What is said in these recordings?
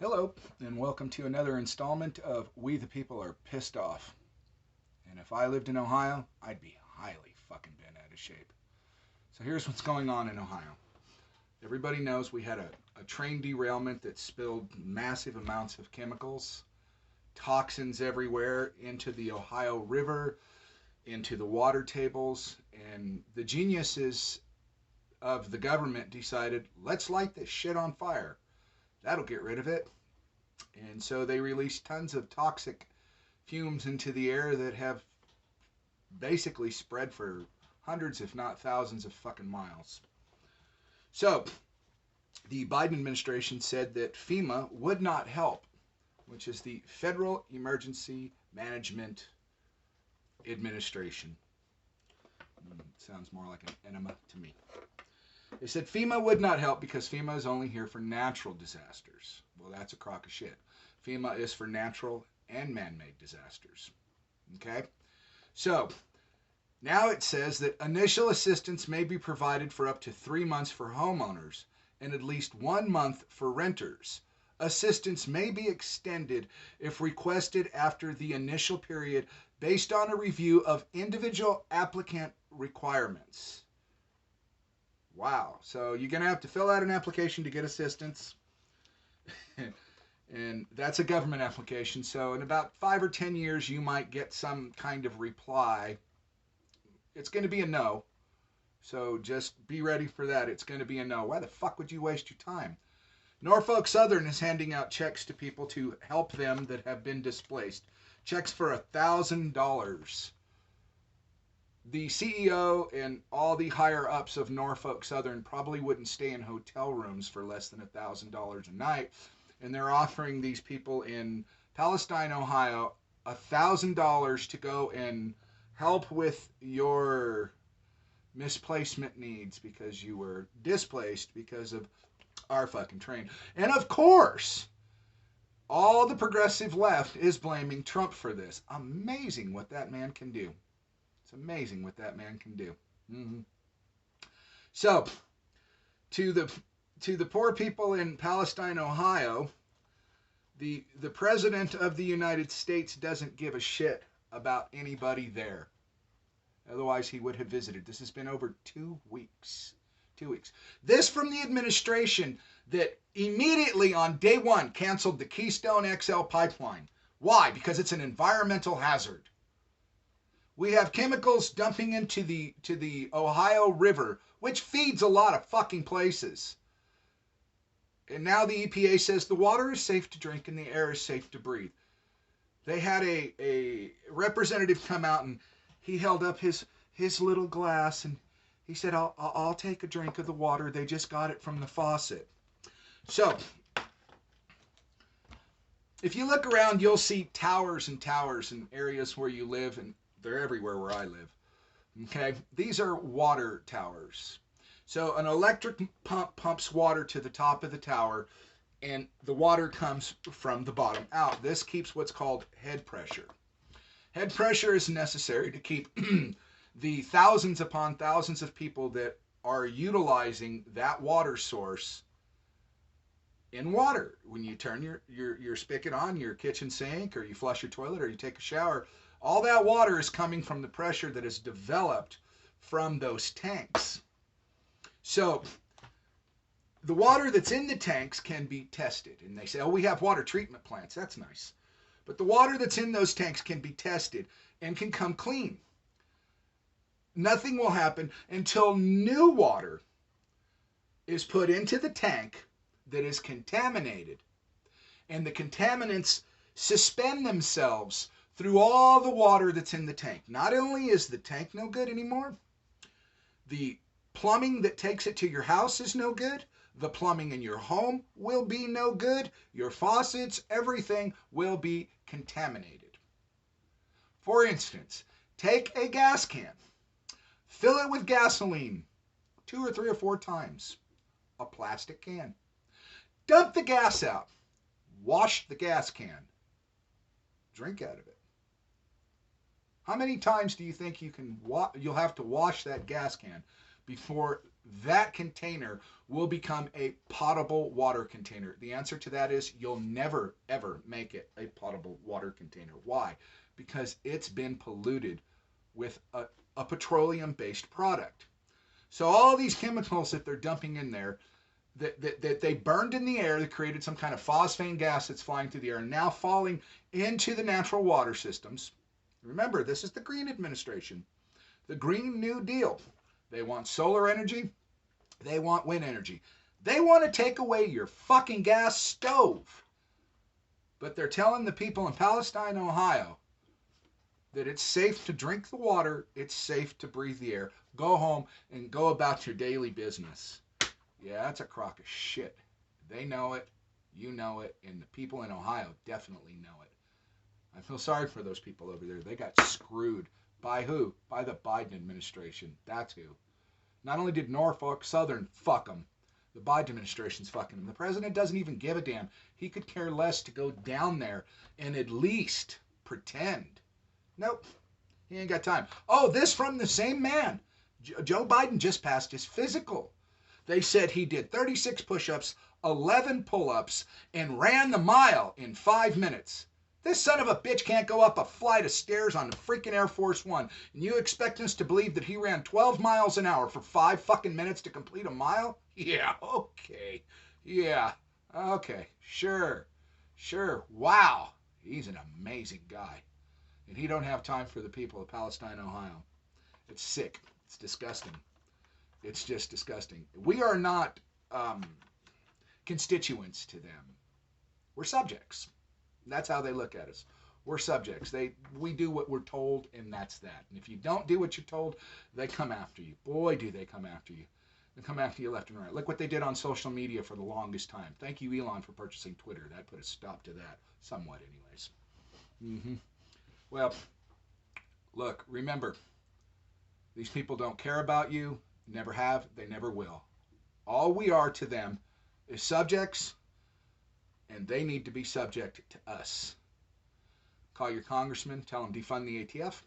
Hello, and welcome to another installment of We the People Are Pissed Off. And if I lived in Ohio, I'd be highly fucking bent out of shape. So here's what's going on in Ohio. Everybody knows we had a train derailment that spilled massive amounts of chemicals, toxins everywhere into the Ohio River, into the water tables, and the geniuses of the government decided, let's light this shit on fire. That'll get rid of it. And so they released tons of toxic fumes into the air that have basically spread for hundreds, if not thousands, of fucking miles. So the Biden administration said that FEMA would not help, which is the Federal Emergency Management Administration. Sounds more like an enema to me. They said FEMA would not help because FEMA is only here for natural disasters. Well, that's a crock of shit. FEMA is for natural and man-made disasters. Okay? So, now it says that initial assistance may be provided for up to 3 months for homeowners and at least 1 month for renters. Assistance may be extended if requested after the initial period based on a review of individual applicant requirements. Wow. So you're going to have to fill out an application to get assistance. And that's a government application. So in about 5 or 10 years, you might get some kind of reply. It's going to be a no. So just be ready for that. It's going to be a no. Why the fuck would you waste your time? Norfolk Southern is handing out checks to people to help them that have been displaced. Checks for $1,000. The CEO and all the higher ups of Norfolk Southern probably wouldn't stay in hotel rooms for less than $1,000 a night. And they're offering these people in Palestine, Ohio, $1,000 to go and help with your misplacement needs because you were displaced because of our fucking train. And of course, all the progressive left is blaming Trump for this. Amazing what that man can do. It's amazing what that man can do. Mm-hmm. So, to the poor people in Palestine, Ohio, the president of the United States doesn't give a shit about anybody there. Otherwise, he would have visited. This has been over 2 weeks. 2 weeks. This from the administration that immediately on day one canceled the Keystone XL pipeline. Why? Because it's an environmental hazard. We have chemicals dumping into the Ohio River, which feeds a lot of fucking places. And now the EPA says the water is safe to drink and the air is safe to breathe. They had a representative come out and he held up his little glass and he said, I'll take a drink of the water. They just got it from the faucet. So, if you look around, you'll see towers and towers in areas where you live, and they're everywhere where I live. Okay? These are water towers. So an electric pump pumps water to the top of the tower, and the water comes from the bottom out. This keeps what's called head pressure. Head pressure is necessary to keep the thousands upon thousands of people that are utilizing that water source in water. When you turn your spigot on, your kitchen sink, or you flush your toilet, or you take a shower, all that water is coming from the pressure that is developed from those tanks. So the water that's in the tanks can be tested. And they say, oh, we have water treatment plants. That's nice. But the water that's in those tanks can be tested and can come clean. Nothing will happen until new water is put into the tank that is contaminated. And the contaminants suspend themselves through all the water that's in the tank. Not only is the tank no good anymore, the plumbing that takes it to your house is no good. The plumbing in your home will be no good. Your faucets, everything will be contaminated. For instance, take a gas can, fill it with gasoline 2 or 3 or 4 times, a plastic can. Dump the gas out, wash the gas can, drink out of it. How many times do you think you'll have to wash that gas can before that container will become a potable water container. The answer to that is you'll never, ever make it a potable water container. Why? Because it's been polluted with a petroleum-based product. So all these chemicals that they're dumping in there, that they burned in the air, that created some kind of phosphane gas that's flying through the air and now falling into the natural water systems. Remember, this is the Green administration, the Green New Deal. They want solar energy. They want wind energy. They want to take away your fucking gas stove. But they're telling the people in Palestine, Ohio, that it's safe to drink the water, it's safe to breathe the air. Go home and go about your daily business. Yeah, that's a crock of shit. They know it, you know it, and the people in Ohio definitely know it. I feel sorry for those people over there. They got screwed. By who? By the Biden administration. That's who. Not only did Norfolk Southern fuck them, the Biden administration's fucking them. The president doesn't even give a damn. He could care less to go down there and at least pretend. Nope. He ain't got time. Oh, this from the same man. Joe Biden just passed his physical. They said he did 36 push-ups, 11 pull-ups, and ran the mile in 5 minutes. This son of a bitch can't go up a flight of stairs on the freaking Air Force One. And you expect us to believe that he ran 12 miles an hour for 5 fucking minutes to complete a mile? Yeah, okay. Yeah, okay. Sure. Wow. He's an amazing guy. And he don't have time for the people of Palestine, Ohio. It's sick. It's disgusting. It's just disgusting. We are not constituents to them. We're subjects. That's how they look at us. We're subjects. We do what we're told, and that's that. And if you don't do what you're told, they come after you. Boy, do they come after you. They come after you left and right. Look what they did on social media for the longest time. Thank you, Elon, for purchasing Twitter. That put a stop to that, somewhat anyways. Well, look, remember, these people don't care about you, never have, they never will. All we are to them is subjects, and they need to be subject to us. Call your congressman, tell him defund the ATF.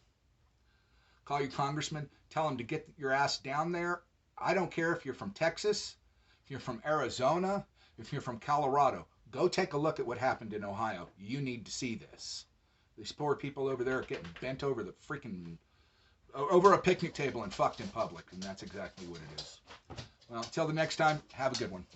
Call your congressman, tell him to get your ass down there. I don't care if you're from Texas, if you're from Arizona, if you're from Colorado. Go take a look at what happened in Ohio. You need to see this. These poor people over there are getting bent over the freaking, over a picnic table and fucked in public, and that's exactly what it is. Well, until the next time, have a good one.